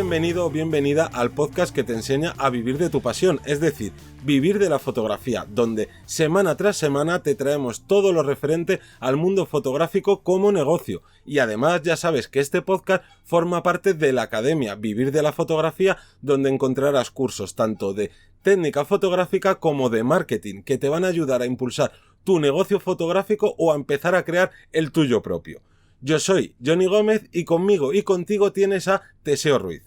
bienvenido o bienvenida al podcast que te enseña a vivir de tu pasión, es decir, vivir de la fotografía, donde semana tras semana te traemos todo lo referente al mundo fotográfico como negocio. Y además ya sabes que este podcast forma parte de la Academia Vivir de la Fotografía, donde encontrarás cursos tanto de técnica fotográfica como de marketing, que te van a ayudar a impulsar tu negocio fotográfico o a empezar a crear el tuyo propio. Yo soy Johnny Gómez y conmigo y contigo tienes a Teseo Ruiz.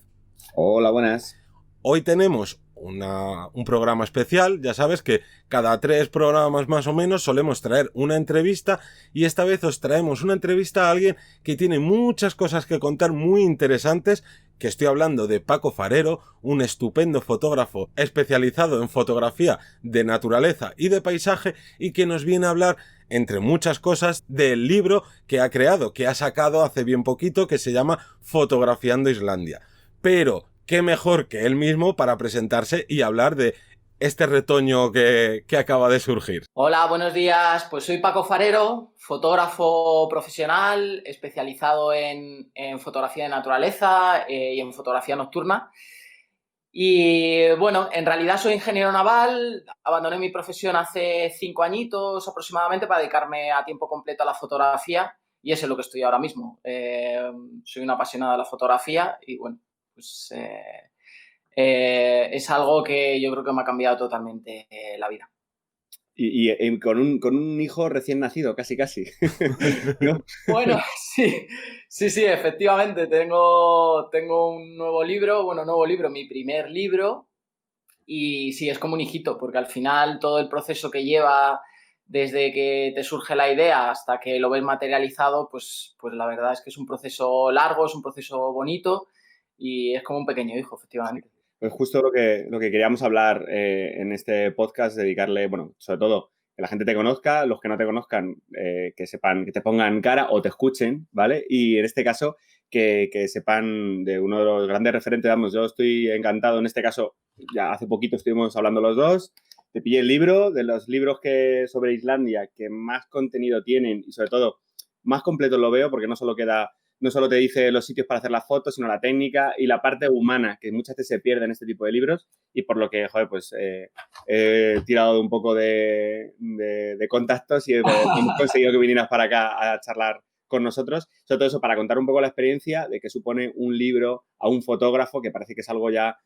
Hola, buenas. Hoy tenemos un programa especial. Ya sabes que cada 3 programas más o menos solemos traer una entrevista y esta vez os traemos una entrevista a alguien que tiene muchas cosas que contar muy interesantes, que estoy hablando de Paco Farero, un estupendo fotógrafo especializado en fotografía de naturaleza y de paisaje y que nos viene a hablar, entre muchas cosas, del libro que ha creado, que ha sacado hace bien poquito, que se llama Fotografiando Islandia. Pero qué mejor que él mismo para presentarse y hablar de este retoño que acaba de surgir. Hola, buenos días. Pues soy Paco Farero, fotógrafo profesional especializado en fotografía de naturaleza y en fotografía nocturna. Y bueno, en realidad soy ingeniero naval, abandoné mi profesión hace 5 añitos aproximadamente para dedicarme a tiempo completo a la fotografía y eso es lo que estoy ahora mismo. Soy una apasionada de la fotografía y bueno, pues es algo que yo creo que me ha cambiado totalmente la vida. Y con un hijo recién nacido, casi. ¿No? Bueno, sí, efectivamente. Tengo un nuevo libro, mi primer libro. Y sí, es como un hijito, porque al final todo el proceso que lleva desde que te surge la idea hasta que lo ves materializado, pues la verdad es que es un proceso largo, es un proceso bonito y es como un pequeño hijo, efectivamente. Pues justo lo que queríamos hablar en este podcast, dedicarle, bueno, sobre todo que la gente te conozca, los que no te conozcan, que sepan, que te pongan cara o te escuchen, ¿vale? Y en este caso, que sepan de uno de los grandes referentes, vamos, yo estoy encantado, en este caso, ya hace poquito estuvimos hablando los dos, te pillé el libro, de los libros que sobre Islandia que más contenido tienen y sobre todo más completo lo veo porque no solo te dice los sitios para hacer las fotos, sino la técnica y la parte humana, que muchas veces se pierde en este tipo de libros y por lo que, joder, pues he tirado un poco de contactos y hemos conseguido que vinieras para acá a charlar con nosotros. Sobre todo eso, para contar un poco la experiencia de qué supone un libro a un fotógrafo, que parece que es algo ya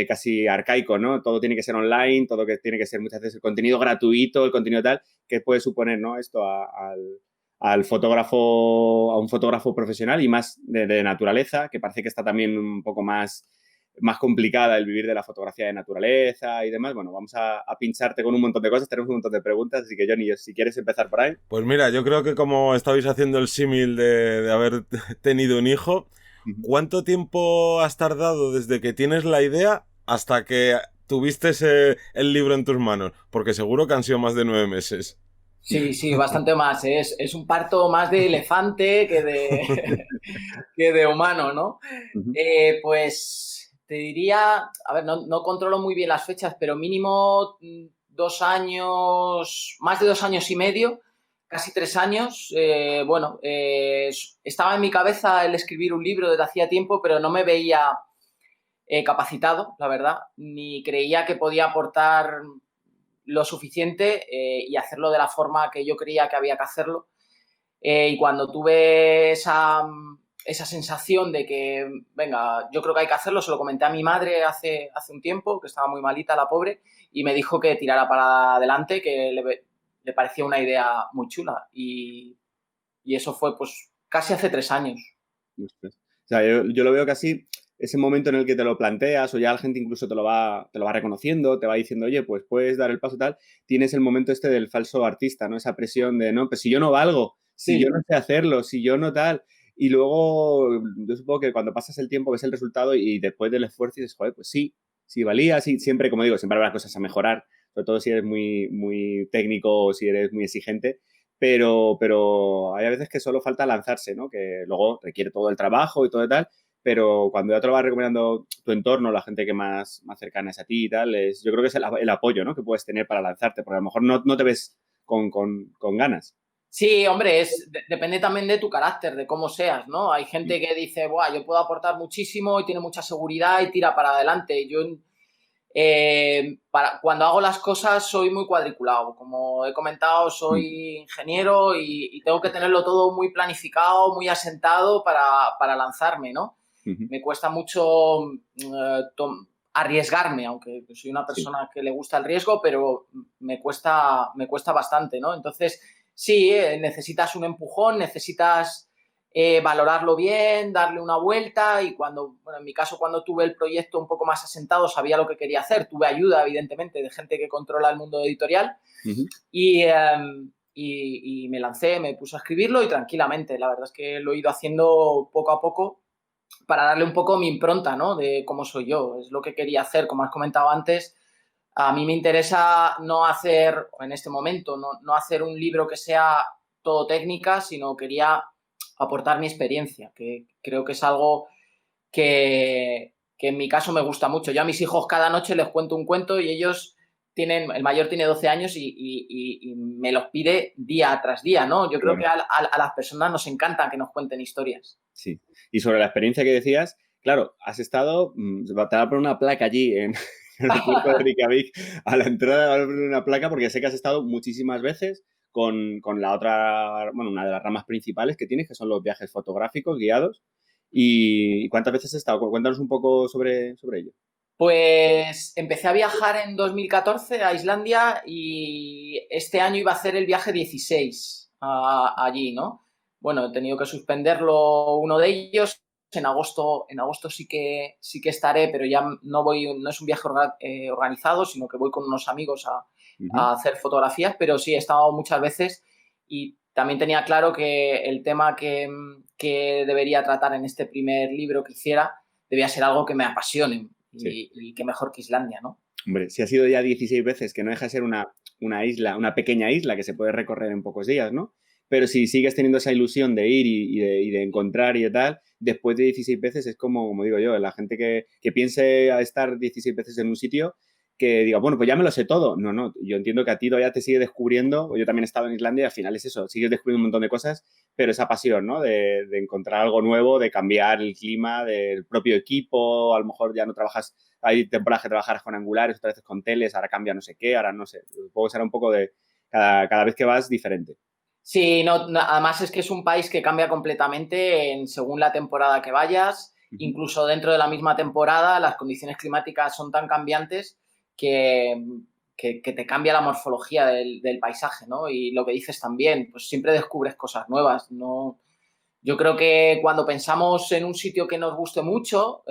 casi arcaico, ¿no? Todo tiene que ser online, todo que tiene que ser muchas veces el contenido gratuito, el contenido tal, ¿qué puede suponer, ¿no? Esto a un fotógrafo profesional y más de naturaleza, que parece que está también un poco más complicada el vivir de la fotografía de naturaleza y demás. Bueno, vamos a pincharte con un montón de cosas, tenemos un montón de preguntas, así que Johnny, si quieres empezar por ahí. Pues mira, yo creo que como estabais haciendo el símil de haber tenido un hijo, ¿cuánto tiempo has tardado desde que tienes la idea hasta que tuviste el libro en tus manos? Porque seguro que han sido más de 9 meses. Sí, bastante más. Es un parto más de elefante que de humano, ¿no? Uh-huh. Pues te diría, a ver, no controlo muy bien las fechas, pero mínimo 2 años, más de 2 años y medio, casi 3 años. Estaba en mi cabeza el escribir un libro desde hacía tiempo, pero no me veía capacitado, la verdad, ni creía que podía aportar lo suficiente y hacerlo de la forma que yo creía que había que hacerlo. Y cuando tuve esa sensación de que, venga, yo creo que hay que hacerlo, se lo comenté a mi madre hace un tiempo, que estaba muy malita la pobre, y me dijo que tirara para adelante, que le parecía una idea muy chula. Y eso fue pues casi hace 3 años. O sea, yo lo veo casi ese momento en el que te lo planteas o ya la gente incluso te lo va reconociendo, te va diciendo, oye, pues puedes dar el paso tal, tienes el momento este del falso artista, ¿no? Esa presión de, no, pues si yo no valgo, si yo no sé hacerlo, si yo no tal. Y luego, yo supongo que cuando pasas el tiempo ves el resultado y después del esfuerzo dices, joder, pues sí valía, sí, siempre, como digo, siempre habrá cosas a mejorar, sobre todo si eres muy, muy técnico o si eres muy exigente, pero hay a veces que solo falta lanzarse, ¿no? Que luego requiere todo el trabajo y todo y tal, pero cuando ya te lo va recomendando tu entorno, la gente que más cercana es a ti y tal, yo creo que es el apoyo, ¿no? Que puedes tener para lanzarte, porque a lo mejor no te ves con ganas. Sí, hombre, depende también de tu carácter, de cómo seas, ¿no? Hay gente que dice, Buah, yo puedo aportar muchísimo y tiene mucha seguridad y tira para adelante. Yo, cuando hago las cosas, soy muy cuadriculado. Como he comentado, soy ingeniero y tengo que tenerlo todo muy planificado, muy asentado para lanzarme, ¿no? Me cuesta mucho arriesgarme, aunque soy una persona que le gusta el riesgo, pero me cuesta bastante, ¿no? Entonces, sí, necesitas un empujón, necesitas valorarlo bien, darle una vuelta y en mi caso, cuando tuve el proyecto un poco más asentado, sabía lo que quería hacer. Tuve ayuda, evidentemente, de gente que controla el mundo editorial y me lancé, me puse a escribirlo y tranquilamente. La verdad es que lo he ido haciendo poco a poco para darle un poco mi impronta, ¿no? De cómo soy yo. Es lo que quería hacer, como has comentado antes. A mí me interesa no hacer, en este momento, no hacer un libro que sea todo técnica, sino quería aportar mi experiencia, que creo que es algo que en mi caso me gusta mucho. Yo a mis hijos cada noche les cuento un cuento y ellos el mayor tiene 12 años y me los pide día tras día, ¿no? Yo creo que a las personas nos encanta que nos cuenten historias. Sí. Y sobre la experiencia que decías, claro, has estado, te va a poner una placa allí en el aeropuerto de Reykjavik, a la entrada va a poner una placa porque sé que has estado muchísimas veces con la otra, bueno, una de las ramas principales que tienes, que son los viajes fotográficos guiados. ¿Y cuántas veces has estado? Cuéntanos un poco sobre ello. Pues empecé a viajar en 2014 a Islandia y este año iba a hacer el viaje 16 allí, ¿no? Bueno, he tenido que suspenderlo uno de ellos. En agosto sí que estaré, pero ya no es un viaje organizado, sino que voy con unos amigos a hacer fotografías, pero sí he estado muchas veces y también tenía claro que el tema que debería tratar en este primer libro que hiciera debía ser algo que me apasione. Y qué mejor que Islandia, ¿no? Hombre, si has ido ya 16 veces, que no deja de ser una isla, una pequeña isla que se puede recorrer en pocos días, ¿no? Pero si sigues teniendo esa ilusión de ir y de encontrar y de tal, después de 16 veces es como digo yo, la gente que piense a estar 16 veces en un sitio, que diga, bueno, pues ya me lo sé todo. No, yo entiendo que a ti todavía te sigue descubriendo, yo también he estado en Islandia y al final es eso, sigues descubriendo un montón de cosas, pero esa pasión, ¿no? De encontrar algo nuevo, de cambiar el clima del propio equipo, a lo mejor ya no trabajas, hay temporadas que trabajarás con angulares, otras veces con teles, ahora cambia no sé qué, ahora no sé, supongo que será un poco de cada vez que vas diferente. Sí, además es que es un país que cambia completamente según la temporada que vayas. Incluso dentro de la misma temporada las condiciones climáticas son tan cambiantes que te cambia la morfología del paisaje, ¿no? Y lo que dices también, pues siempre descubres cosas nuevas, ¿no? Yo creo que cuando pensamos en un sitio que nos guste mucho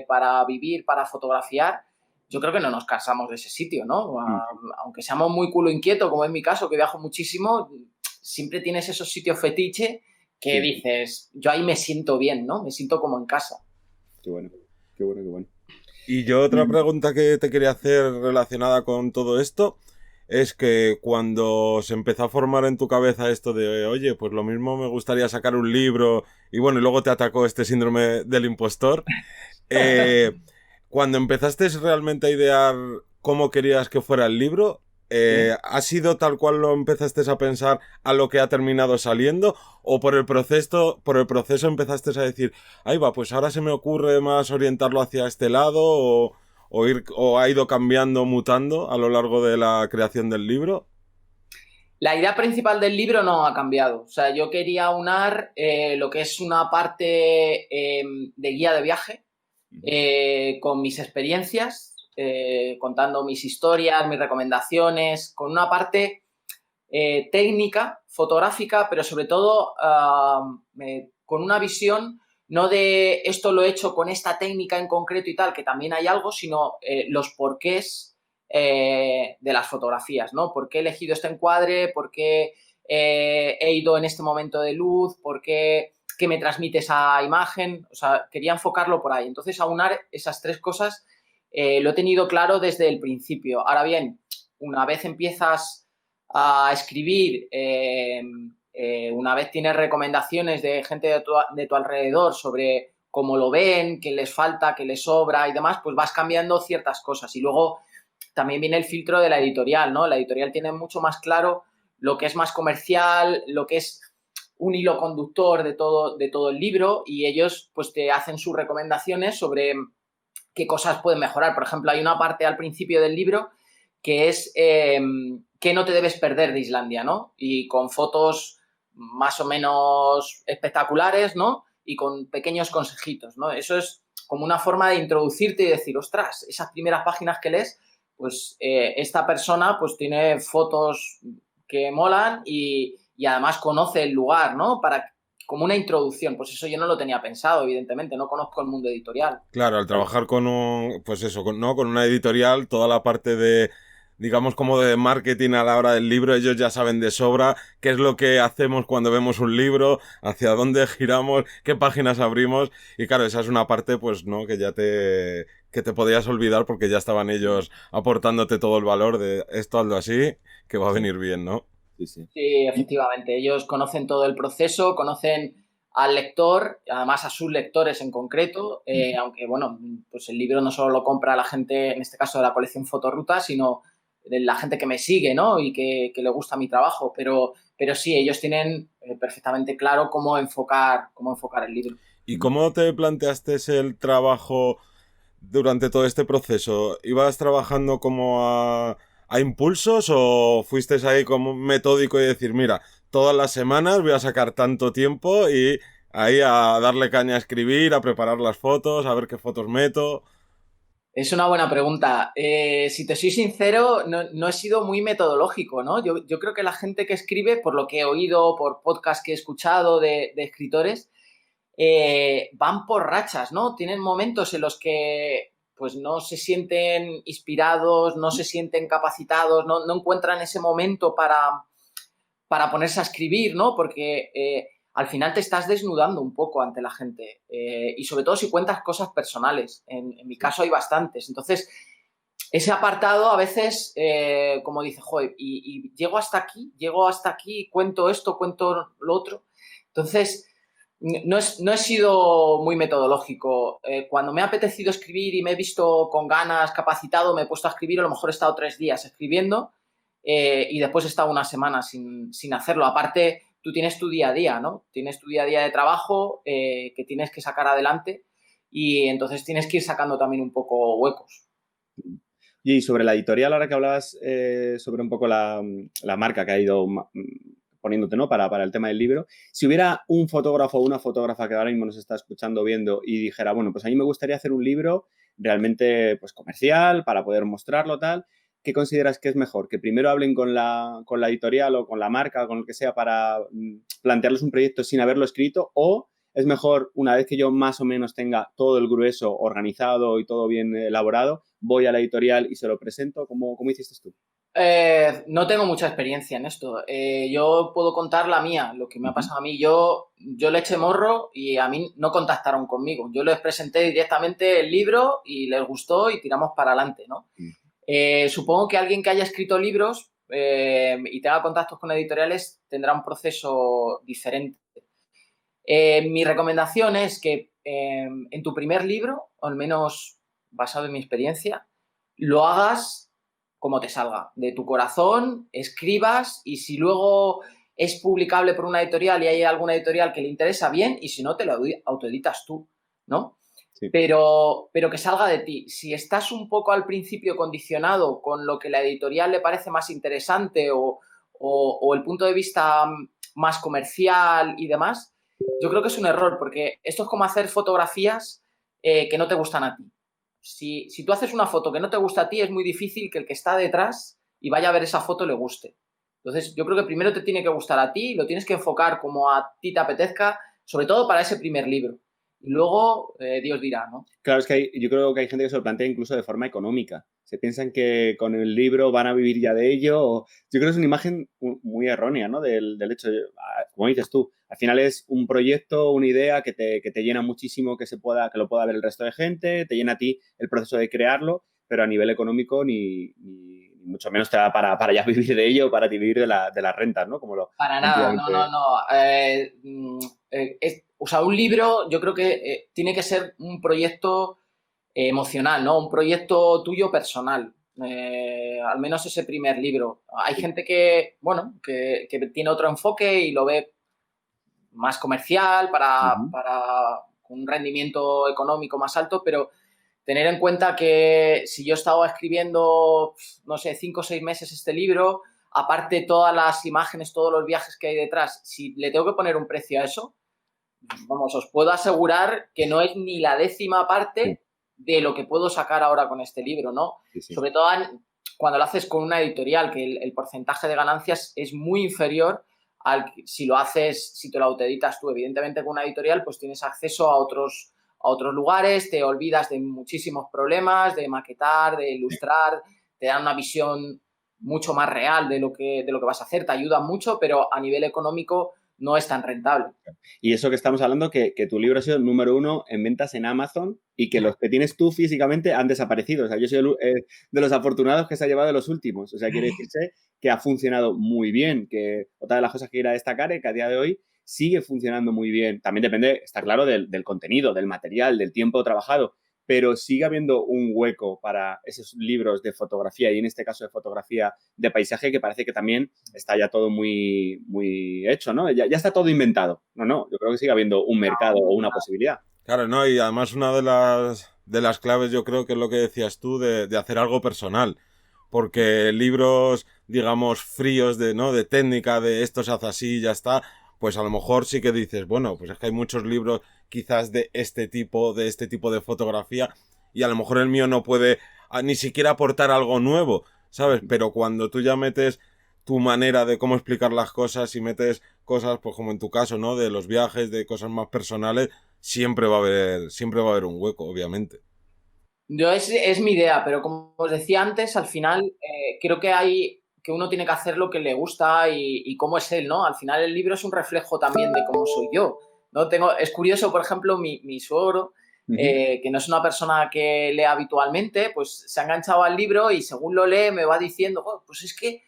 para vivir, para fotografiar, yo creo que no nos cansamos de ese sitio, ¿no? Aunque seamos muy culo inquieto, como en mi caso, que viajo muchísimo, siempre tienes esos sitios fetiche que dices, yo ahí me siento bien, ¿no? Me siento como en casa. Qué bueno, qué bueno, qué bueno. Y yo otra pregunta que te quería hacer relacionada con todo esto es que cuando se empezó a formar en tu cabeza esto de, oye, pues lo mismo me gustaría sacar un libro y bueno, y luego te atacó este síndrome del impostor, cuando empezaste realmente a idear cómo querías que fuera el libro, ¿ha sido tal cual lo empezaste a pensar a lo que ha terminado saliendo? ¿O por el proceso empezaste a decir, ahí va, pues ahora se me ocurre más orientarlo hacia este lado o ha ido cambiando, mutando a lo largo de la creación del libro? La idea principal del libro no ha cambiado. O sea, yo quería unar lo que es una parte de guía de viaje con mis experiencias, contando mis historias, mis recomendaciones, con una parte técnica, fotográfica, pero sobre todo con una visión no de esto lo he hecho con esta técnica en concreto y tal, que también hay algo, sino los porqués de las fotografías, ¿no? ¿Por qué he elegido este encuadre? ¿Por qué he ido en este momento de luz? ¿Por qué me transmite esa imagen? O sea, quería enfocarlo por ahí. Entonces, aunar esas tres cosas lo he tenido claro desde el principio. Ahora bien, una vez empiezas a escribir, una vez tienes recomendaciones de gente de tu alrededor sobre cómo lo ven, qué les falta, qué les sobra y demás, pues vas cambiando ciertas cosas. Y luego también viene el filtro de la editorial, ¿no? La editorial tiene mucho más claro lo que es más comercial, lo que es un hilo conductor de todo el libro, y ellos pues te hacen sus recomendaciones sobre qué cosas pueden mejorar. Por ejemplo, hay una parte al principio del libro que es qué no te debes perder de Islandia, ¿no? Y con fotos más o menos espectaculares, ¿no? Y con pequeños consejitos, ¿no? Eso es como una forma de introducirte y decir, ostras, esas primeras páginas que lees, pues esta persona pues tiene fotos que molan y además conoce el lugar, ¿no? Como una introducción. Pues eso yo no lo tenía pensado, evidentemente, no conozco el mundo editorial. Claro, al trabajar con un, pues eso, ¿no? Con una editorial, toda la parte de, digamos, como de marketing a la hora del libro, ellos ya saben de sobra qué es lo que hacemos cuando vemos un libro, hacia dónde giramos, qué páginas abrimos, y claro, esa es una parte, pues, ¿no? Que te podías olvidar porque ya estaban ellos aportándote todo el valor de esto, hazlo así, que va a venir bien, ¿no? Sí, sí. Sí, efectivamente. Ellos conocen todo el proceso, conocen al lector, además a sus lectores en concreto, aunque, bueno, pues el libro no solo lo compra la gente, en este caso de la colección Fotoruta, sino de la gente que me sigue, ¿no? Y que le gusta mi trabajo. Pero sí, ellos tienen perfectamente claro cómo enfocar el libro. ¿Y cómo te planteaste el trabajo durante todo este proceso? ¿Ibas trabajando como a impulsos o fuiste ahí como metódico y decir, mira, todas las semanas voy a sacar tanto tiempo y ahí a darle caña a escribir, a preparar las fotos, a ver qué fotos meto? Es una buena pregunta. Si te soy sincero, no he sido muy metodológico, ¿no? Yo creo que la gente que escribe, por lo que he oído, por podcasts que he escuchado de escritores, van por rachas, ¿no? Tienen momentos en los que pues no se sienten inspirados, no se sienten capacitados, no encuentran ese momento para ponerse a escribir, ¿no? Porque al final te estás desnudando un poco ante la gente y sobre todo si cuentas cosas personales. En mi caso hay bastantes. Entonces, ese apartado a veces, como dice, joder, y llego hasta aquí, cuento esto, cuento lo otro. Entonces, no he sido muy metodológico. Cuando me ha apetecido escribir y me he visto con ganas, capacitado, me he puesto a escribir, a lo mejor he estado 3 días escribiendo y después he estado una semana sin hacerlo. Aparte, tú tienes tu día a día, ¿no? Tienes tu día a día de trabajo que tienes que sacar adelante y entonces tienes que ir sacando también un poco huecos. Y sobre la editorial, ahora que hablabas sobre un poco la marca que ha ido poniéndote, ¿no? Para el tema del libro, si hubiera un fotógrafo o una fotógrafa que ahora mismo nos está escuchando, viendo y dijera, bueno, pues a mí me gustaría hacer un libro realmente pues comercial para poder mostrarlo, tal, ¿qué consideras que es mejor? ¿Que primero hablen con la editorial o con la marca o con el que sea para plantearles un proyecto sin haberlo escrito? ¿O es mejor, una vez que yo más o menos tenga todo el grueso organizado y todo bien elaborado, voy a la editorial y se lo presento? ¿Cómo hiciste tú? No tengo mucha experiencia en esto. Yo puedo contar la mía, lo que me ha pasado a mí. Yo le eché morro y a mí no contactaron conmigo. Yo les presenté directamente el libro y les gustó y tiramos para adelante, ¿no? Supongo que alguien que haya escrito libros y tenga contactos con editoriales tendrá un proceso diferente. Mi recomendación es que en tu primer libro, o al menos basado en mi experiencia, lo hagas como te salga, de tu corazón, escribas y si luego es publicable por una editorial y hay alguna editorial que le interesa, bien, y si no, te lo autoeditas tú, ¿no? Sí. Pero que salga de ti. Si estás un poco al principio condicionado con lo que la editorial le parece más interesante o el punto de vista más comercial y demás, yo creo que es un error, porque esto es como hacer fotografías que no te gustan a ti. Si tú haces una foto que no te gusta a ti, es muy difícil que el que está detrás y vaya a ver esa foto le guste. Entonces, yo creo que primero te tiene que gustar a ti, lo tienes que enfocar como a ti te apetezca, sobre todo para ese primer libro. Y luego, Dios dirá, ¿no? Claro, es que yo creo que hay gente que se lo plantea incluso de forma económica. Se piensan que con el libro van a vivir ya de ello. Yo creo que es una imagen muy errónea, ¿no? Del hecho, como dices tú, al final es un proyecto, una idea que te llena muchísimo, que lo pueda ver el resto de gente, te llena a ti el proceso de crearlo, pero a nivel económico ni mucho menos te da para ya vivir de ello, para vivir de las rentas, ¿no? Para nada, no. O sea, un libro yo creo que tiene que ser un proyecto emocional, ¿no? Un proyecto tuyo personal, al menos ese primer libro. Hay gente que, bueno, que tiene otro enfoque y lo ve más comercial para un rendimiento económico más alto, pero tener en cuenta que si yo estaba escribiendo, no sé, 5 o 6 meses este libro, aparte todas las imágenes, todos los viajes que hay detrás, si le tengo que poner un precio a eso, vamos, os puedo asegurar que no es ni la 10ª parte de lo que puedo sacar ahora con este libro, ¿no? Sí. Sobre todo cuando lo haces con una editorial, que el porcentaje de ganancias es muy inferior al si lo haces, si te lo autoeditas tú. Evidentemente, con una editorial, pues tienes acceso a otros lugares, te olvidas de muchísimos problemas, de maquetar, de ilustrar, te dan una visión mucho más real de lo que vas a hacer, te ayuda mucho, pero a nivel económico no es tan rentable. Y eso que estamos hablando, que tu libro ha sido número 1 en ventas en Amazon y que los que tienes tú físicamente han desaparecido. O sea, yo soy de los afortunados que se ha llevado de los últimos. O sea, quiere decirse que ha funcionado muy bien. Que otra de las cosas que quería destacar es que a día de hoy sigue funcionando muy bien. También depende, está claro, del contenido, del material, del tiempo trabajado. Pero sigue habiendo un hueco para esos libros de fotografía y en este caso de fotografía de paisaje que parece que también está ya todo muy, muy hecho, ¿no? Ya está todo inventado. No, yo creo que sigue habiendo un mercado o una posibilidad. Claro, ¿no? Y además una de las claves yo creo que es lo que decías tú de hacer algo personal. Porque libros, digamos, fríos de técnica, de esto se hace así y ya está, pues a lo mejor sí que dices, bueno, pues es que hay muchos libros quizás de este tipo de fotografía y a lo mejor el mío no puede ni siquiera aportar algo nuevo, ¿sabes? Pero cuando tú ya metes tu manera de cómo explicar las cosas y metes cosas, pues como en tu caso, ¿no? De los viajes, de cosas más personales, siempre va a haber un hueco, obviamente. Es mi idea, pero como os decía antes, al final creo que uno tiene que hacer lo que le gusta y cómo es él, ¿no? Al final el libro es un reflejo también de cómo soy yo, ¿no? Es curioso, por ejemplo, mi suegro, que no es una persona que lee habitualmente, pues se ha enganchado al libro y según lo lee me va diciendo, oh, pues es que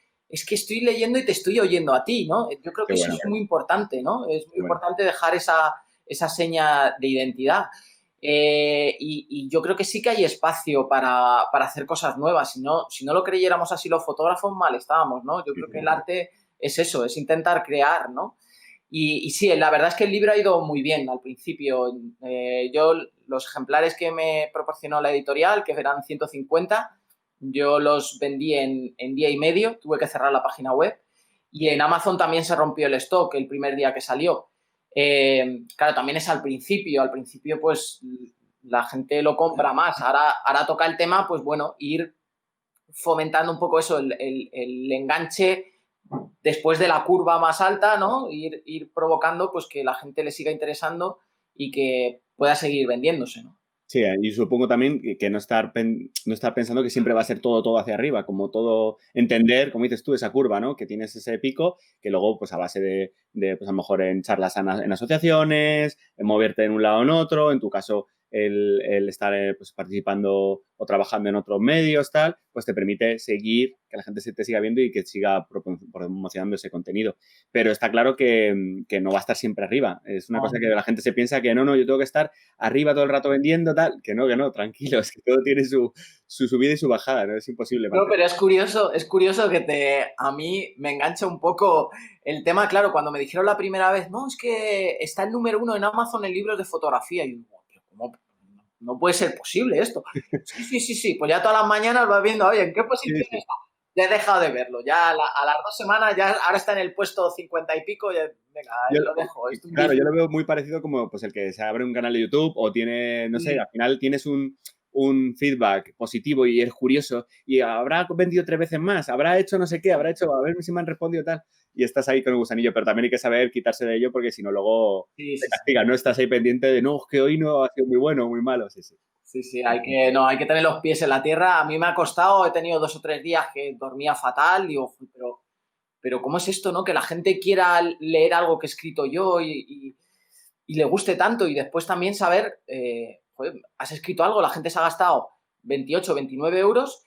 estoy leyendo y te estoy oyendo a ti, ¿no? Yo creo que eso es muy importante, ¿no? Es muy importante dejar esa seña de identidad. Y yo creo que sí que hay espacio para hacer cosas nuevas. Si no lo creyéramos así los fotógrafos, mal estábamos, ¿no? Yo creo que el arte es eso, es intentar crear, ¿no? Y sí, la verdad es que el libro ha ido muy bien al principio. Yo, los ejemplares que me proporcionó la editorial, que eran 150, yo los vendí en día y medio, tuve que cerrar la página web. Y en Amazon también se rompió el stock el primer día que salió. Claro, también es al principio pues la gente lo compra más. Ahora toca el tema, pues bueno, ir fomentando un poco eso, el enganche después de la curva más alta, ¿no? Ir provocando pues que la gente le siga interesando y que pueda seguir vendiéndose, ¿no? Sí, y supongo también que no estar pensando que siempre va a ser todo hacia arriba, como todo entender, como dices tú, esa curva, ¿no? Que tienes ese pico que luego, pues a base de pues a lo mejor en charlas en asociaciones, en moverte en un lado o en otro, en tu caso el estar pues, participando o trabajando en otros medios, tal, pues te permite seguir, que la gente te siga viendo y que siga promocionando ese contenido. Pero está claro que no va a estar siempre arriba. Es una cosa que la gente se piensa que no, yo tengo que estar arriba todo el rato vendiendo, tal, que no, tranquilo, es que todo tiene su subida y su bajada, ¿no? Es imposible. No, pero es curioso que a mí me engancha un poco el tema, claro, cuando me dijeron la primera vez, no, es que está el número 1 en Amazon en libros de fotografía, y yo digo, pero ¿cómo? No puede ser posible esto. Sí, pues ya todas las mañanas vas viendo, oye, ¿en qué posición está? Ya he dejado de verlo, ya a las 2 semanas, ya ahora está en el puesto 50 y pico, ya, venga, lo dejo. Claro, yo lo veo muy parecido como pues el que se abre un canal de YouTube o tiene, no sé, al final tienes un feedback positivo y eres curioso y habrá vendido 3 veces más, habrá hecho no sé qué, habrá hecho, a ver si me han respondido tal, y estás ahí con el gusanillo, pero también hay que saber quitarse de ello porque si no luego te castiga, no estás ahí pendiente de no, es que hoy no ha sido muy bueno o muy malo, Sí, hay que tener los pies en la tierra. A mí me ha costado, he tenido 2 o 3 días que dormía fatal, digo, pero ¿cómo es esto, no? Que la gente quiera leer algo que he escrito yo y le guste tanto y después también saber, joder, has escrito algo, la gente se ha gastado 28, 29 euros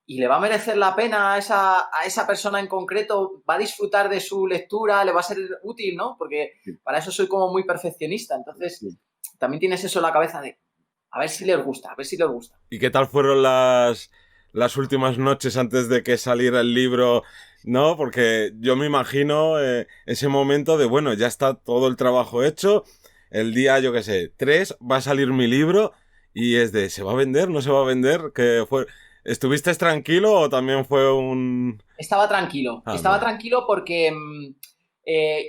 y le va a merecer la pena a esa persona en concreto, va a disfrutar de su lectura, le va a ser útil, ¿no? Porque para eso soy como muy perfeccionista, entonces también tienes eso en la cabeza de a ver si les gusta, ¿Y qué tal fueron las las últimas noches antes de que saliera el libro, ¿no? Porque yo me imagino ese momento de, bueno, ya está todo el trabajo hecho, el día, yo qué sé, 3 va a salir mi libro y es de, ¿se va a vender? ¿No se va a vender? ¿Estuviste tranquilo o también fue un...? Estaba tranquilo. Estaba tranquilo porque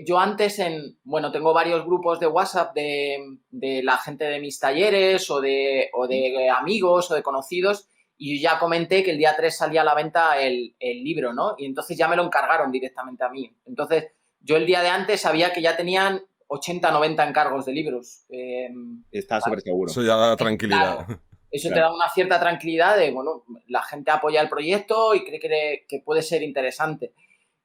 yo antes bueno, tengo varios grupos de WhatsApp de la gente de mis talleres o de amigos o de conocidos, y yo ya comenté que el día 3 salía a la venta el libro, ¿no? Y entonces ya me lo encargaron directamente a mí. Entonces, yo el día de antes sabía que ya tenían 80, 90 encargos de libros. Estaba súper seguro. Eso ya da tranquilidad. Claro. Eso te da una cierta tranquilidad de, bueno, la gente apoya el proyecto y cree que puede ser interesante.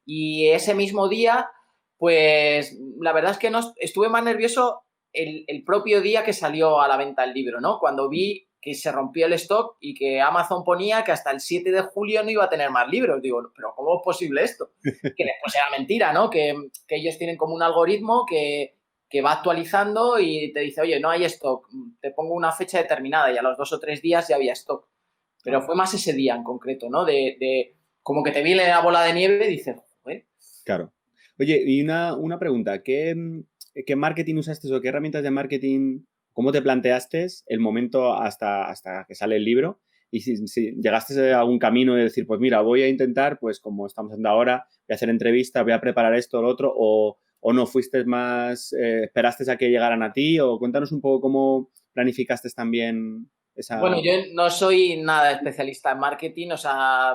Y ese mismo día, pues, la verdad es que no estuve más nervioso el propio día que salió a la venta el libro, ¿no? Cuando vi que se rompió el stock y que Amazon ponía que hasta el 7 de julio no iba a tener más libros. Digo, ¿pero cómo es posible esto? Que después era mentira, ¿no? Que ellos tienen como un algoritmo que va actualizando y te dice, oye, no hay stock, te pongo una fecha determinada, y a los 2 o 3 días ya había stock. Pero fue más ese día en concreto, ¿no? De como que te viene la bola de nieve y dices, joder. Claro. Oye, y una pregunta, ¿qué marketing usaste o qué herramientas de marketing, cómo te planteaste el momento hasta que sale el libro? Y si llegaste a algún camino de decir, pues mira, voy a intentar, pues como estamos haciendo ahora, voy a hacer entrevistas, voy a preparar esto o lo otro, o no fuiste más, esperaste a que llegaran a ti, o cuéntanos un poco cómo planificaste también esa... Bueno, yo no soy nada especialista en marketing, o sea,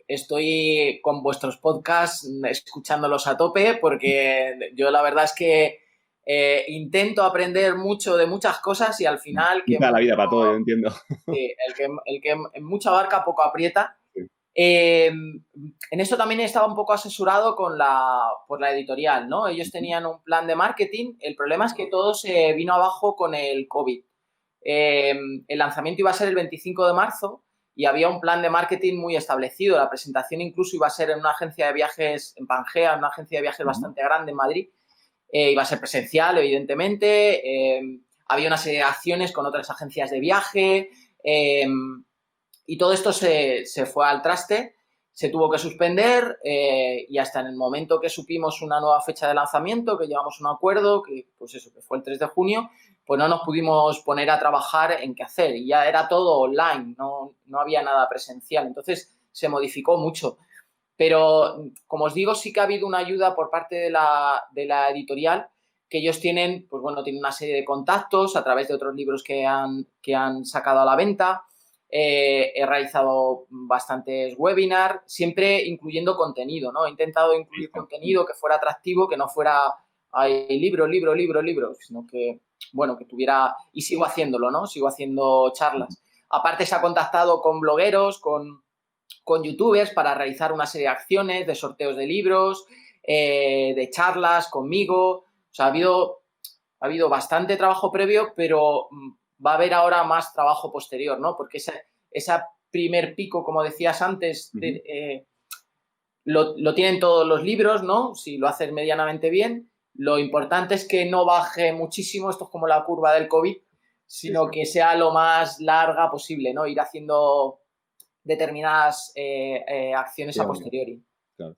estoy con vuestros podcasts escuchándolos a tope, porque yo la verdad es que intento aprender mucho de muchas cosas y al final... la vida para todo, yo entiendo. Sí, el que en mucha barca poco aprieta. Sí. En eso también estaba un poco asesorado por la editorial, ¿no? Ellos tenían un plan de marketing. El problema es que todo se vino abajo con el COVID. El lanzamiento iba a ser el 25 de marzo y había un plan de marketing muy establecido. La presentación incluso iba a ser en una agencia de viajes en Pangea, una agencia de viajes bastante grande en Madrid. Iba a ser presencial, evidentemente. Había una serie de acciones con otras agencias de viaje. Y todo esto se fue al traste, se tuvo que suspender y hasta en el momento que supimos una nueva fecha de lanzamiento, que llevamos un acuerdo, que pues eso, que fue el 3 de junio, pues no nos pudimos poner a trabajar en qué hacer y ya era todo online, no había nada presencial, entonces se modificó mucho. Pero, como os digo, sí que ha habido una ayuda por parte de la editorial, que ellos tienen, pues bueno, tienen una serie de contactos a través de otros libros que han sacado a la venta. He realizado bastantes webinars, siempre incluyendo contenido, ¿no? He intentado incluir contenido que fuera atractivo, que no fuera libro, sino que, bueno, que tuviera... Y sigo haciéndolo, ¿no? Sigo haciendo charlas. Aparte se ha contactado con blogueros, con youtubers para realizar una serie de acciones, de sorteos de libros, de charlas conmigo. O sea, ha habido bastante trabajo previo, pero va a haber ahora más trabajo posterior, ¿no? Porque ese primer pico, como decías antes, lo tienen todos los libros, ¿no? Si lo haces medianamente bien. Lo importante es que no baje muchísimo, esto es como la curva del COVID, sino que sea lo más larga posible, ¿no? Ir haciendo determinadas acciones a posteriori. Claro.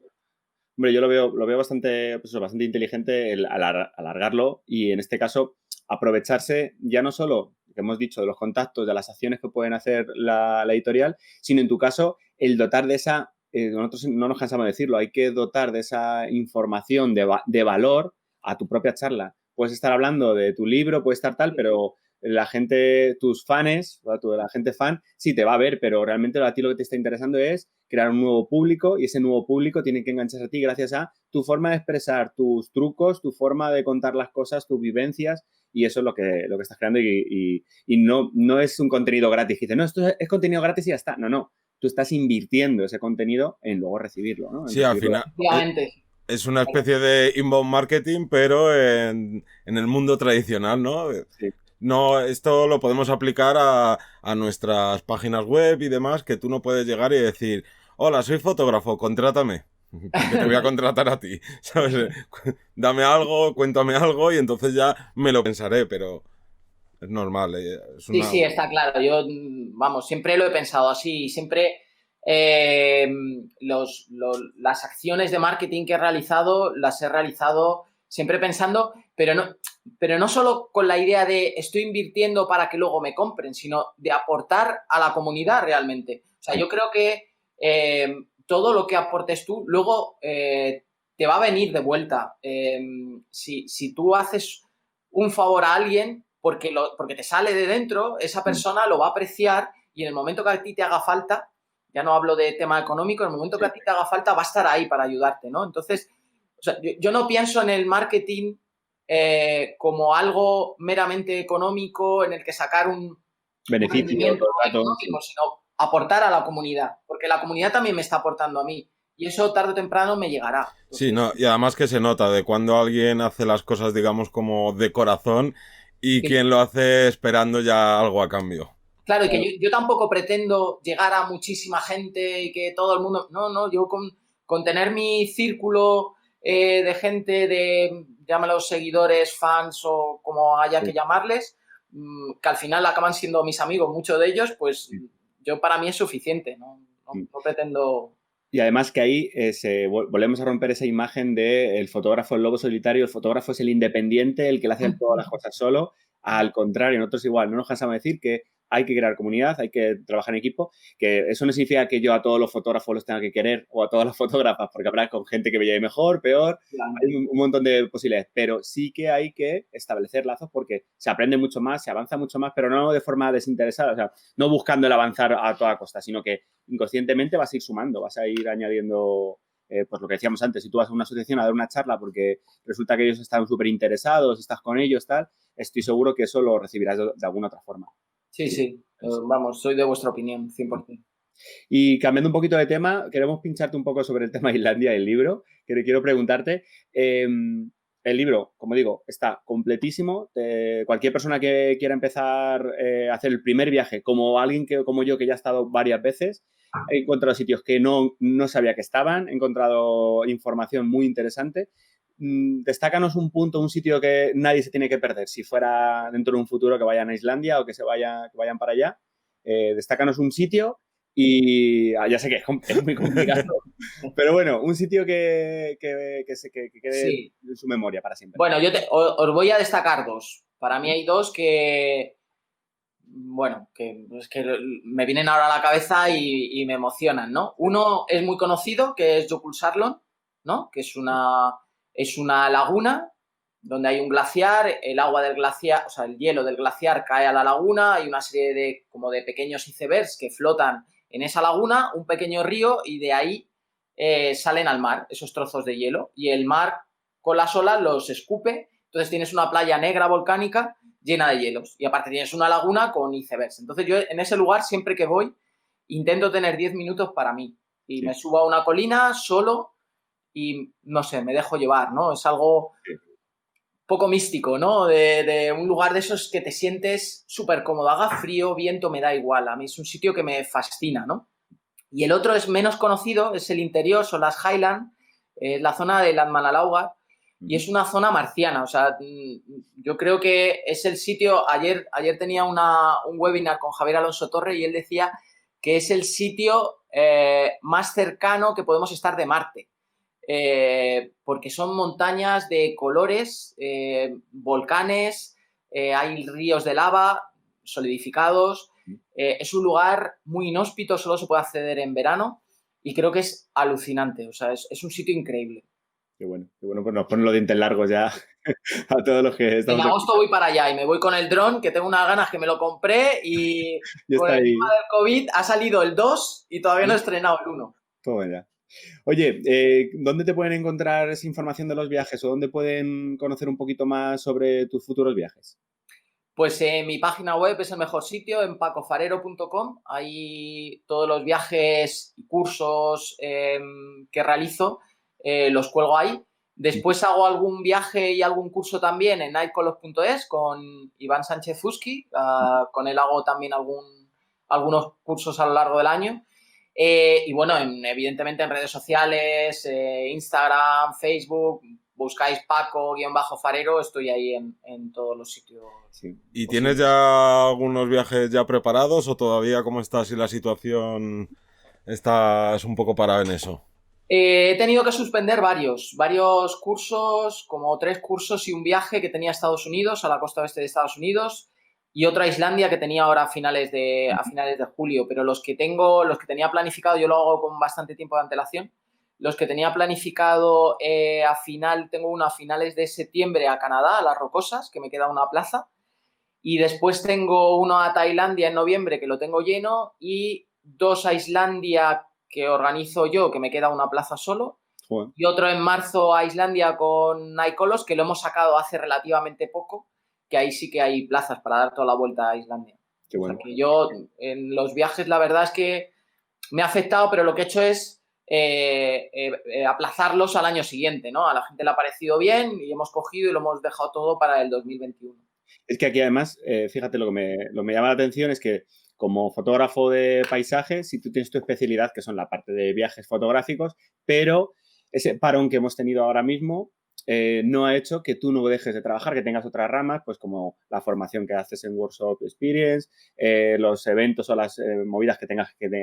Hombre, yo lo veo bastante, pues, bastante inteligente el alargarlo y, en este caso, aprovecharse ya no solo, que hemos dicho, de los contactos, de las acciones que pueden hacer la editorial, sino, en tu caso, el dotar de esa, nosotros no nos cansamos de decirlo, hay que dotar de esa información de valor a tu propia charla. Puedes estar hablando de tu libro, puede estar tal, pero la gente, tus fans, la gente fan, sí te va a ver, pero realmente a ti lo que te está interesando es crear un nuevo público y ese nuevo público tiene que engancharse a ti gracias a tu forma de expresar tus trucos, tu forma de contar las cosas, tus vivencias, y eso es lo que estás creando y no es un contenido gratis. Y dices, no, esto es contenido gratis y ya está. No. Tú estás invirtiendo ese contenido en luego recibirlo, ¿no? Sí, al final es una especie de inbound marketing, pero en el mundo tradicional, ¿no? Sí. No, esto lo podemos aplicar a nuestras páginas web y demás, que tú no puedes llegar y decir, hola, soy fotógrafo, contrátame, que te voy a contratar a ti, ¿sabes? Dame algo, cuéntame algo y entonces ya me lo pensaré, pero es normal. Sí, está claro. Yo, vamos, siempre lo he pensado así, siempre Las acciones de marketing que he realizado, las he realizado siempre pensando, pero no solo con la idea de estoy invirtiendo para que luego me compren, sino de aportar a la comunidad realmente. O sea, yo creo que todo lo que aportes tú luego te va a venir de vuelta. Si tú haces un favor a alguien porque te sale de dentro, esa persona lo va a apreciar y en el momento que a ti te haga falta, ya no hablo de tema económico, en el momento que a ti te haga falta va a estar ahí para ayudarte, ¿no? Entonces, o sea, yo no pienso en el marketing como algo meramente económico en el que sacar un beneficio económico, sino aportar a la comunidad, porque la comunidad también me está aportando a mí y eso tarde o temprano me llegará. Entonces, Sí, no, y además que se nota de cuando alguien hace las cosas, digamos, como de corazón y quien lo hace esperando ya algo a cambio. Claro, y que yo tampoco pretendo llegar a muchísima gente y que todo el mundo... No, yo con tener mi círculo de gente, llámalos seguidores, fans o como haya que llamarles, que al final acaban siendo mis amigos, muchos de ellos, pues yo para mí es suficiente, no pretendo... Y además que ahí volvemos a romper esa imagen de el fotógrafo, el lobo solitario, el fotógrafo es el independiente, el que le hace todas las cosas solo. Al contrario, nosotros igual, no nos cansamos de decir que hay que crear comunidad, hay que trabajar en equipo, que eso no significa que yo a todos los fotógrafos los tenga que querer o a todas las fotógrafas, porque habrá con gente que me lleve mejor, peor, claro. Hay un montón de posibilidades, pero sí que hay que establecer lazos porque se aprende mucho más, se avanza mucho más, pero no de forma desinteresada, o sea, no buscando el avanzar a toda costa, sino que inconscientemente vas a ir sumando, vas a ir añadiendo... pues lo que decíamos antes, si tú vas a una asociación a dar una charla porque resulta que ellos están súper interesados, estás con ellos, tal, estoy seguro que eso lo recibirás de alguna otra forma. Sí. Vamos, soy de vuestra opinión, 100%. Y cambiando un poquito de tema, queremos pincharte un poco sobre el tema de Islandia, el libro, que quiero preguntarte. El libro, como digo, está completísimo. Cualquier persona que quiera empezar a hacer el primer viaje, como alguien como yo, que ya ha estado varias veces, he encontrado sitios que no sabía que estaban, he encontrado información muy interesante. Destácanos un punto, un sitio que nadie se tiene que perder, si fuera dentro de un futuro que vayan a Islandia o que vayan para allá. Destácanos un sitio y ya sé que es muy complicado, pero bueno, un sitio que quede en su memoria para siempre. Bueno, os voy a destacar dos. Para mí hay dos que me vienen ahora a la cabeza y me emocionan, ¿no? Uno es muy conocido, que es Jökulsárlón, ¿no? Que es una laguna donde hay un glaciar, el agua del glaciar, o sea, el hielo del glaciar cae a la laguna, hay una serie de pequeños icebergs que flotan en esa laguna, un pequeño río y de ahí salen al mar esos trozos de hielo y el mar con las olas los escupe, entonces tienes una playa negra volcánica llena de hielos y aparte tienes una laguna con icebergs. Entonces yo en ese lugar siempre que voy intento tener 10 minutos para mí y me subo a una colina solo y no sé, me dejo llevar, ¿no? Es algo poco místico, ¿no? De un lugar de esos que te sientes súper cómodo, haga frío, viento, me da igual. A mí es un sitio que me fascina, ¿no? Y el otro es menos conocido, es el interior, son las Highlands, la zona de Landmannalaugar, y es una zona marciana. O sea, yo creo que es el sitio... Ayer tenía un webinar con Javier Alonso Torre y él decía que es el sitio más cercano que podemos estar de Marte. Porque son montañas de colores, volcanes, hay ríos de lava solidificados. Es un lugar muy inhóspito, solo se puede acceder en verano y creo que es alucinante. O sea, es un sitio increíble. Qué bueno, pues nos ponen los dientes largos ya a todos los que estamos. En agosto voy para allá y me voy con el dron, que tengo unas ganas que me lo compré y con el tema del COVID ha salido el 2 y todavía no he estrenado el 1. Toma ya. Oye, ¿dónde te pueden encontrar esa información de los viajes o dónde pueden conocer un poquito más sobre tus futuros viajes? Pues mi página web es el mejor sitio, en pacofarero.com. Ahí todos los viajes y cursos que realizo los cuelgo ahí. Después hago algún viaje y algún curso también en nightcolors.es con Iván Sánchez Fuski. Con él hago también algunos cursos a lo largo del año. Y bueno, evidentemente en redes sociales, Instagram, Facebook, buscáis Paco-Farero, estoy ahí en todos los sitios. Sí. ¿Y tienes ya algunos viajes ya preparados o todavía cómo está así la situación estás un poco parado en eso? He tenido que suspender varios cursos, como 3 cursos y un viaje que tenía a Estados Unidos, a la costa oeste de Estados Unidos, y otro a Islandia que tenía ahora a finales de julio. Pero los que tenía planificado, yo lo hago con bastante tiempo de antelación. Los que tenía planificado tengo uno a finales de septiembre a Canadá, a Las Rocosas, que me queda una plaza. Y después tengo uno a Tailandia en noviembre, que lo tengo lleno, y 2 a Islandia que organizo yo, que me queda una plaza solo. Joder. Y otro en marzo a Islandia con Naikolos, que lo hemos sacado hace relativamente poco, que ahí sí que hay plazas para dar toda la vuelta a Islandia. Qué bueno. O sea que yo en los viajes la verdad es que me ha afectado, pero lo que he hecho es aplazarlos al año siguiente, ¿no? A la gente le ha parecido bien y hemos cogido y lo hemos dejado todo para el 2021. Es que aquí además, fíjate, lo que me llama la atención es que como fotógrafo de paisaje, si tú tienes tu especialidad, que son la parte de viajes fotográficos, pero ese parón que hemos tenido ahora mismo no ha hecho que tú no dejes de trabajar, que tengas otras ramas, pues como la formación que haces en Workshop Experience, los eventos o las movidas que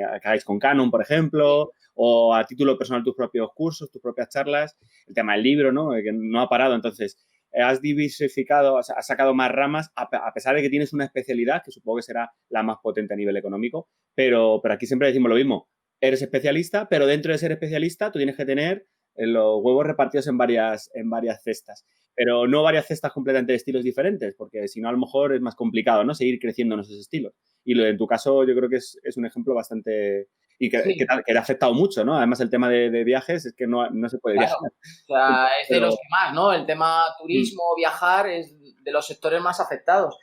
hagáis con Canon, por ejemplo, o a título personal tus propios cursos, tus propias charlas, el tema del libro, ¿no? Que no ha parado. Entonces, has diversificado, has sacado más ramas, a pesar de que tienes una especialidad, que supongo que será la más potente a nivel económico, pero aquí siempre decimos lo mismo. Eres especialista, pero dentro de ser especialista tú tienes que tener los huevos repartidos en varias cestas, pero no varias cestas completamente de estilos diferentes, porque si no a lo mejor es más complicado, ¿no? Seguir creciendo en esos estilos. Y en tu caso yo creo que es un ejemplo bastante... Y que te ha afectado mucho, ¿no? Además, el tema de viajes es que no se puede viajar. O sea, es de los que más, ¿no? El tema turismo, viajar, es de los sectores más afectados.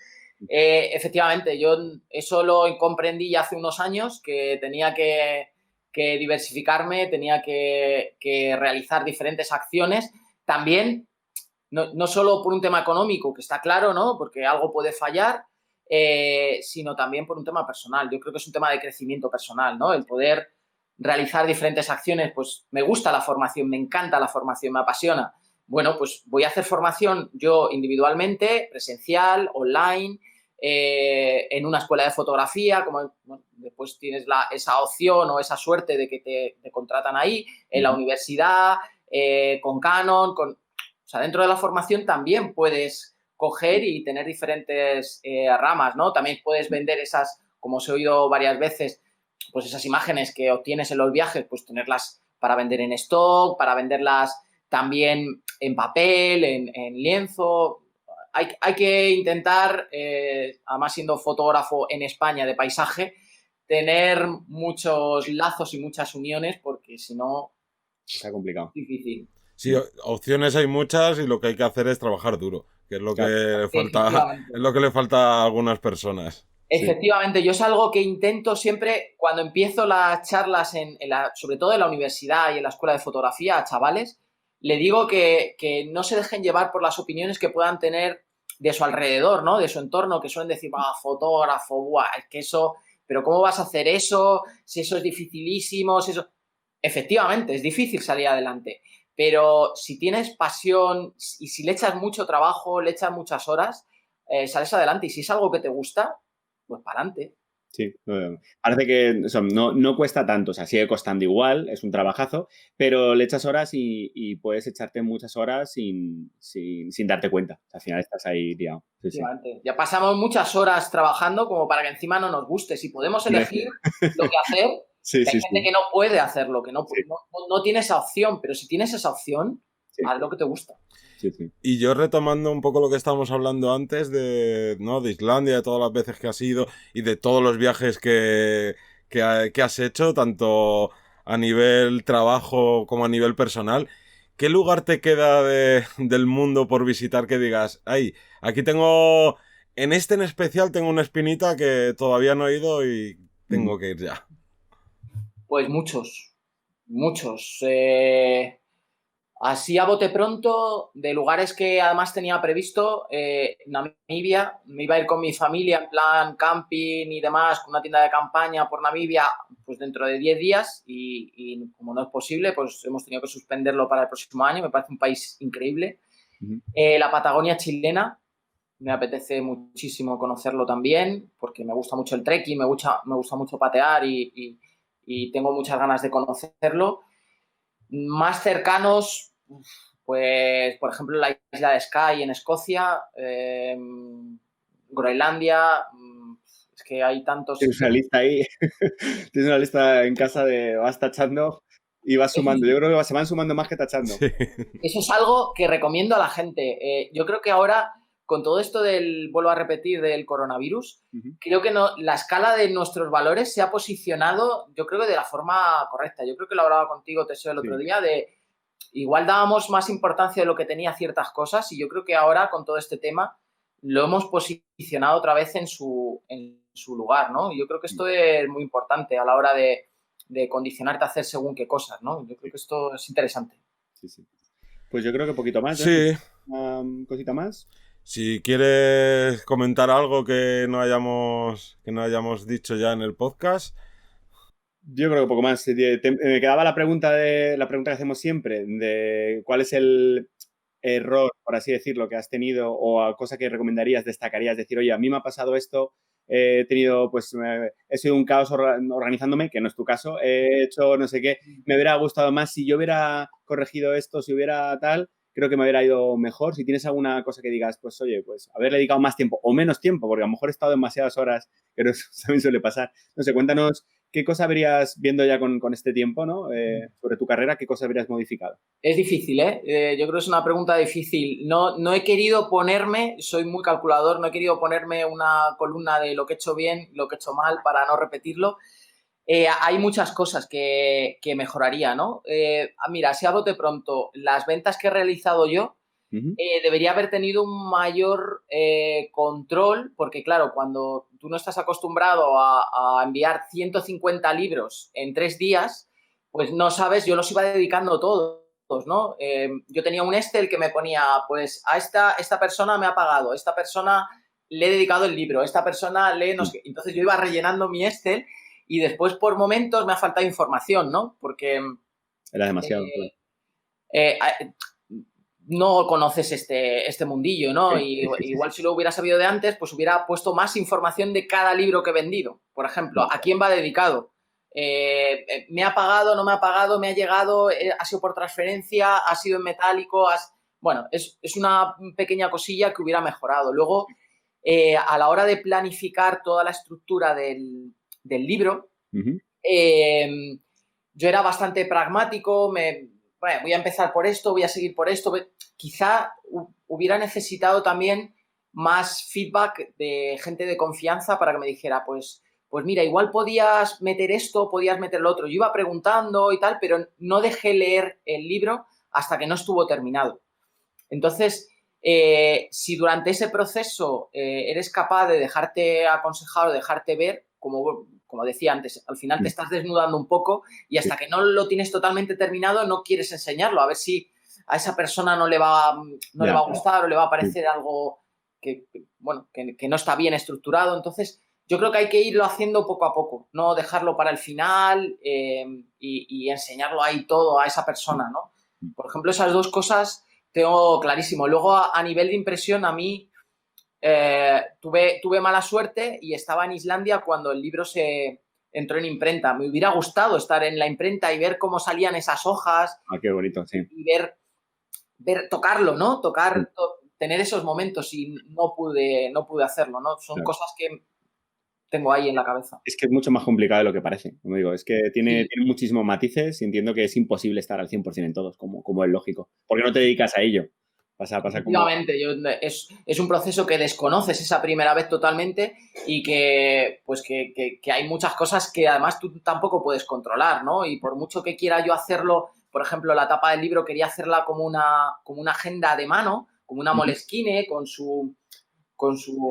Efectivamente, yo eso lo comprendí ya hace unos años, que tenía que diversificarme, tenía que realizar diferentes acciones. También, no solo por un tema económico, que está claro, ¿no? Porque algo puede fallar, sino también por un tema personal. Yo creo que es un tema de crecimiento personal, ¿no? El poder realizar diferentes acciones. Pues me gusta la formación, me encanta la formación, me apasiona. Bueno, pues voy a hacer formación yo individualmente, presencial, online, en una escuela de fotografía, como bueno, después tienes esa opción o esa suerte de que te contratan ahí, en la universidad, con Canon, o sea, dentro de la formación también puedes coger y tener diferentes ramas, ¿no? También puedes vender esas, como os he oído varias veces, pues esas imágenes que obtienes en los viajes, pues tenerlas para vender en stock, para venderlas también en papel, en lienzo. Hay que intentar, además siendo fotógrafo en España de paisaje, tener muchos lazos y muchas uniones, porque si no... Está complicado. Es difícil. Sí, opciones hay muchas y lo que hay que hacer es trabajar duro, que es lo que le falta, es lo que le falta a algunas personas. Efectivamente, yo es algo que intento siempre cuando empiezo las charlas, sobre todo en la universidad y en la escuela de fotografía, a chavales, le digo que no se dejen llevar por las opiniones que puedan tener de su alrededor, ¿no? De su entorno, que suelen decir, fotógrafo, es que eso, pero ¿cómo vas a hacer eso? Si eso es dificilísimo, si eso... Efectivamente, es difícil salir adelante, pero si tienes pasión y si le echas mucho trabajo, le echas muchas horas, sales adelante. Y si es algo que te gusta, pues para adelante. Sí, parece que no cuesta tanto, o sea, sigue costando igual, es un trabajazo, pero le echas horas y puedes echarte muchas horas sin darte cuenta. Al final estás ahí liado. Sí. Ya pasamos muchas horas trabajando como para que encima no nos guste. Si podemos elegir lo que hacer, hay gente que no puede hacerlo, que no tiene esa opción, pero si tienes esa opción, haz lo que te gusta. Sí. Y yo retomando un poco lo que estábamos hablando antes de Islandia, de todas las veces que has ido y de todos los viajes que has hecho, tanto a nivel trabajo como a nivel personal, ¿qué lugar te queda del mundo por visitar que digas, aquí tengo, en este en especial tengo una espinita que todavía no he ido y tengo que ir ya? Pues muchos. Así a bote pronto, de lugares que además tenía previsto, Namibia, me iba a ir con mi familia en plan camping y demás, con una tienda de campaña por Namibia, pues dentro de 10 días y como no es posible, pues hemos tenido que suspenderlo para el próximo año. Me parece un país increíble. La Patagonia chilena, me apetece muchísimo conocerlo también, porque me gusta mucho el trekking, me gusta mucho patear y y tengo muchas ganas de conocerlo. Más cercanos, pues, por ejemplo, la isla de Skye en Escocia, Groenlandia, es que hay tantos... Tienes una lista ahí, tienes una lista en casa de vas tachando y vas sumando. Yo creo que se van sumando más que tachando. Sí. Eso es algo que recomiendo a la gente. Yo creo que ahora, con todo esto vuelvo a repetir, del coronavirus, creo que la escala de nuestros valores se ha posicionado, yo creo que de la forma correcta. Yo creo que lo hablaba contigo, Teseo, el otro día, igual dábamos más importancia de lo que tenía ciertas cosas, y yo creo que ahora, con todo este tema, lo hemos posicionado otra vez en su lugar, ¿no? Y yo creo que esto es muy importante a la hora de condicionarte a hacer según qué cosas, ¿no? Yo creo que esto es interesante. Sí. Pues yo creo que poquito más. Sí. Cosita más. Si quieres comentar algo que no hayamos dicho ya en el podcast. Yo creo que poco más. Me quedaba la pregunta que hacemos siempre, de cuál es el error, por así decirlo, que has tenido o cosa que recomendarías, destacarías, decir, oye, a mí me ha pasado esto, he sido un caos organizándome, que no es tu caso, he hecho no sé qué, me hubiera gustado más si yo hubiera corregido esto, si hubiera tal, creo que me hubiera ido mejor. Si tienes alguna cosa que digas, pues oye, pues haberle dedicado más tiempo o menos tiempo, porque a lo mejor he estado demasiadas horas, pero eso también suele pasar. No sé, cuéntanos qué cosa habrías, viendo ya con este tiempo, ¿no? Sobre tu carrera, qué cosa habrías modificado. Es difícil, ¿eh? Yo creo que es una pregunta difícil. No he querido ponerme, soy muy calculador, no he querido ponerme una columna de lo que he hecho bien, lo que he hecho mal, para no repetirlo. Hay muchas cosas que mejoraría, ¿no? Mira, si a bote pronto, las ventas que he realizado yo, debería haber tenido un mayor control, porque claro, cuando tú no estás acostumbrado a enviar 150 libros en 3 días, pues no sabes, yo los iba dedicando todos, ¿no? Yo tenía un Excel que me ponía, pues a esta persona me ha pagado, a esta persona le he dedicado el libro, a esta persona no sé qué. Entonces yo iba rellenando mi Excel y después por momentos me ha faltado información, ¿no? Porque... Era demasiado. no conoces este mundillo, ¿no? Y igual si lo hubiera sabido de antes, pues hubiera puesto más información de cada libro que he vendido. Por ejemplo, ¿a quién va dedicado? ¿Me ha pagado, no me ha pagado, me ha llegado, ha sido por transferencia, ha sido en metálico? Bueno, es una pequeña cosilla que hubiera mejorado. Luego, a la hora de planificar toda la estructura del libro, yo era bastante pragmático, voy a empezar por esto, voy a seguir por esto. Quizá hubiera necesitado también más feedback de gente de confianza para que me dijera, pues mira, igual podías meter esto, podías meter lo otro. Yo iba preguntando y tal, pero no dejé leer el libro hasta que no estuvo terminado. Entonces, si durante ese proceso eres capaz de dejarte aconsejar o dejarte ver, como decía antes, al final te estás desnudando un poco y hasta que no lo tienes totalmente terminado no quieres enseñarlo, a ver si a esa persona no le va a gustar o le va a parecer algo que no está bien estructurado. Entonces, yo creo que hay que irlo haciendo poco a poco, no dejarlo para el final y enseñarlo ahí todo a esa persona, ¿no? Por ejemplo, esas dos cosas tengo clarísimo. Luego, a nivel de impresión, a mí tuve mala suerte y estaba en Islandia cuando el libro se entró en imprenta. Me hubiera gustado estar en la imprenta y ver cómo salían esas hojas. Ah, qué bonito, sí. Y tocarlo, ¿no? Tener esos momentos, y no pude hacerlo, ¿no? Son cosas que tengo ahí en la cabeza. Es que es mucho más complicado de lo que parece, como digo. Es que tiene muchísimos matices y entiendo que es imposible estar al 100% en todos, como es lógico. Porque no te dedicas a ello. Pasa Efectivamente, es un proceso que desconoces esa primera vez totalmente y que hay muchas cosas que además tú tampoco puedes controlar, ¿no? Y por mucho que quiera yo hacerlo, por ejemplo, la tapa del libro quería hacerla como una agenda de mano, como una Moleskine, con su,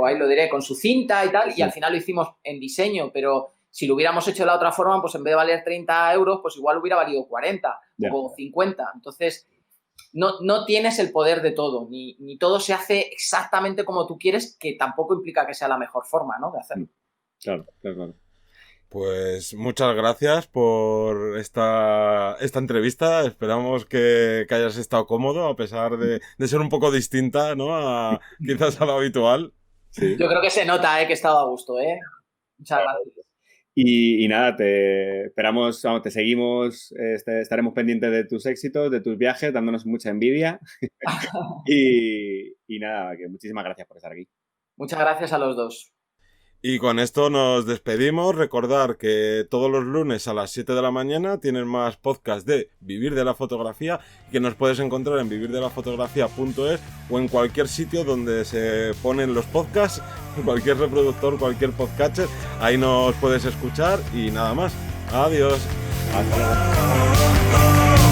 ahí lo diré, con su cinta y tal, y al final lo hicimos en diseño, pero si lo hubiéramos hecho de la otra forma, pues en vez de valer 30 euros, pues igual hubiera valido 40 o 50. Entonces, no tienes el poder de todo, ni todo se hace exactamente como tú quieres, que tampoco implica que sea la mejor forma, ¿no?, de hacerlo. Claro. Pues muchas gracias por esta entrevista. Esperamos que hayas estado cómodo, a pesar de ser un poco distinta, ¿no?, quizás a lo habitual. Sí. Yo creo que se nota, que he estado a gusto, Muchas gracias. Y nada, te esperamos, vamos, te seguimos, estaremos pendientes de tus éxitos, de tus viajes, dándonos mucha envidia. Y nada, que muchísimas gracias por estar aquí. Muchas gracias a los dos. Y con esto nos despedimos. Recordar que todos los lunes a las 7 de la mañana tienes más podcast de Vivir de la Fotografía, que nos puedes encontrar en vivirdelafotografía.es o en cualquier sitio donde se ponen los podcasts, cualquier reproductor, cualquier podcatcher. Ahí nos puedes escuchar y nada más. Adiós. Hasta luego.